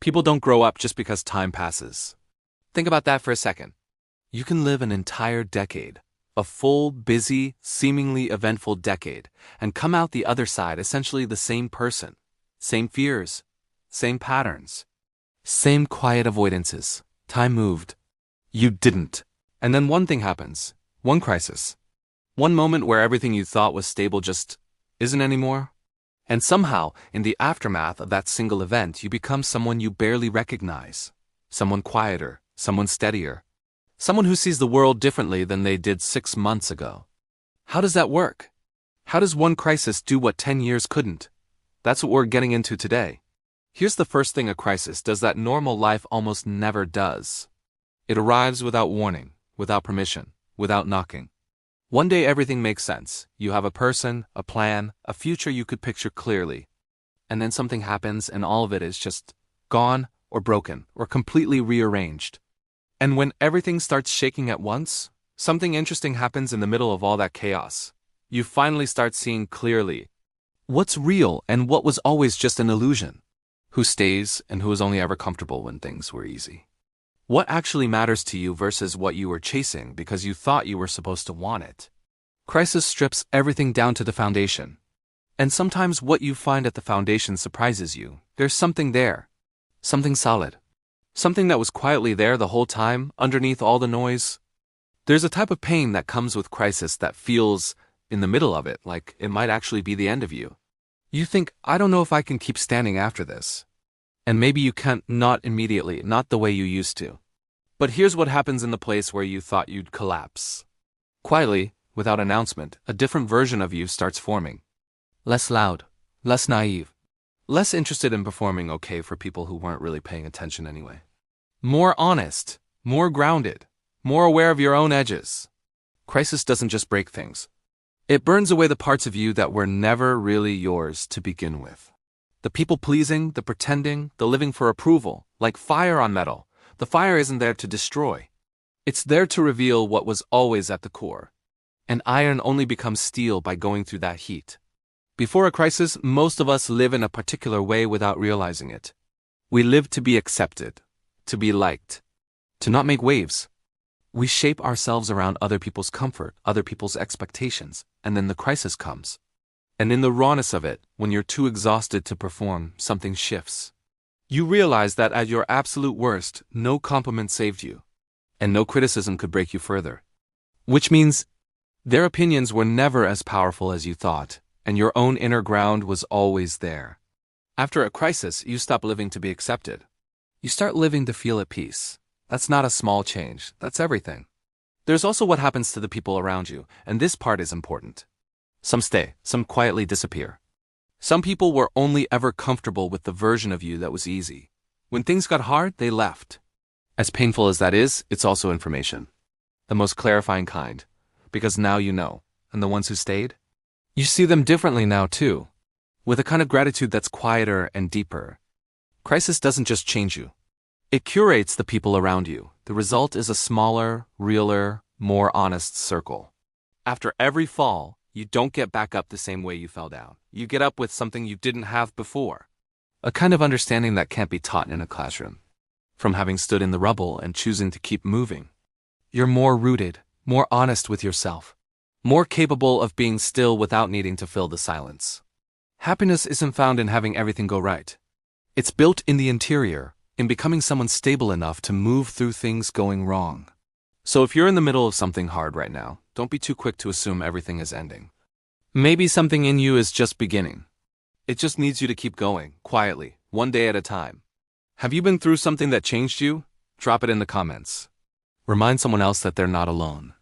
People don't grow up just because time passes. Think about that for a second. You can live an entire decade, a full, busy, seemingly eventful decade, and come out the other side essentially the same person. Same fears, same patterns, same quiet avoidances. Time moved. You didn't. And then one thing happens. One crisis. One moment where everything you thought was stable just isn't anymore. And somehow, in the aftermath of that single event, you become someone you barely recognize. Someone quieter, someone steadier. Someone who sees the world differently than they did 6 months ago. How does that work? How does one crisis do what 10 years couldn't? That's what we're getting into today. Here's the first thing a crisis does that normal life almost never does. It arrives without warning, without permission, without knocking. One day everything makes sense. You have a person, a plan, a future you could picture clearly. And then something happens and all of it is just gone or broken or completely rearranged. And when everything starts shaking at once, something interesting happens in the middle of all that chaos. You finally start seeing clearly what's real and what was always just an illusion. Who stays and who is only ever comfortable when things were easy. What actually matters to you versus what you were chasing because you thought you were supposed to want it. Crisis strips everything down to the foundation. And sometimes what you find at the foundation surprises you. There's something there. Something solid. Something that was quietly there the whole time, underneath all the noise. There's a type of pain that comes with crisis that feels, in the middle of it, like it might actually be the end of you. You think, I don't know if I can keep standing after this. And maybe you can't, not immediately, not the way you used to. But here's what happens in the place where you thought you'd collapse. Quietly, without announcement, a different version of you starts forming. Less loud, less naive, less interested in performing okay for people who weren't really paying attention anyway. More honest, more grounded, more aware of your own edges. Crisis doesn't just break things. It burns away the parts of you that were never really yours to begin with. The people-pleasing, the pretending, the living for approval, like fire on metal. The fire isn't there to destroy. It's there to reveal what was always at the core. And iron only becomes steel by going through that heat. Before a crisis, most of us live in a particular way without realizing it. We live to be accepted, to be liked, to not make waves. We shape ourselves around other people's comfort, other people's expectations, and then the crisis comes. And in the rawness of it, when you're too exhausted to perform, something shifts. You realize that at your absolute worst, no compliment saved you, and no criticism could break you further. Which means their opinions were never as powerful as you thought, and your own inner ground was always there. After a crisis, you stop living to be accepted. You start living to feel at peace. That's not a small change, that's everything. There's also what happens to the people around you, and this part is important. Some stay, some quietly disappear. Some people were only ever comfortable with the version of you that was easy. When things got hard, they left. As painful as that is, it's also information. The most clarifying kind. Because now you know. And the ones who stayed? You see them differently now too. With a kind of gratitude that's quieter and deeper. Crisis doesn't just change you. It curates the people around you. The result is a smaller, realer, more honest circle. After every fall, you don't get back up the same way you fell down. You get up with something you didn't have before. A kind of understanding that can't be taught in a classroom. From having stood in the rubble and choosing to keep moving. You're more rooted, more honest with yourself. More capable of being still without needing to fill the silence. Happiness isn't found in having everything go right. It's built in the interior, in becoming someone stable enough to move through things going wrong. So if you're in the middle of something hard right now, don't be too quick to assume everything is ending. Maybe something in you is just beginning. It just needs you to keep going, quietly, one day at a time. Have you been through something that changed you? Drop it in the comments. Remind someone else that they're not alone.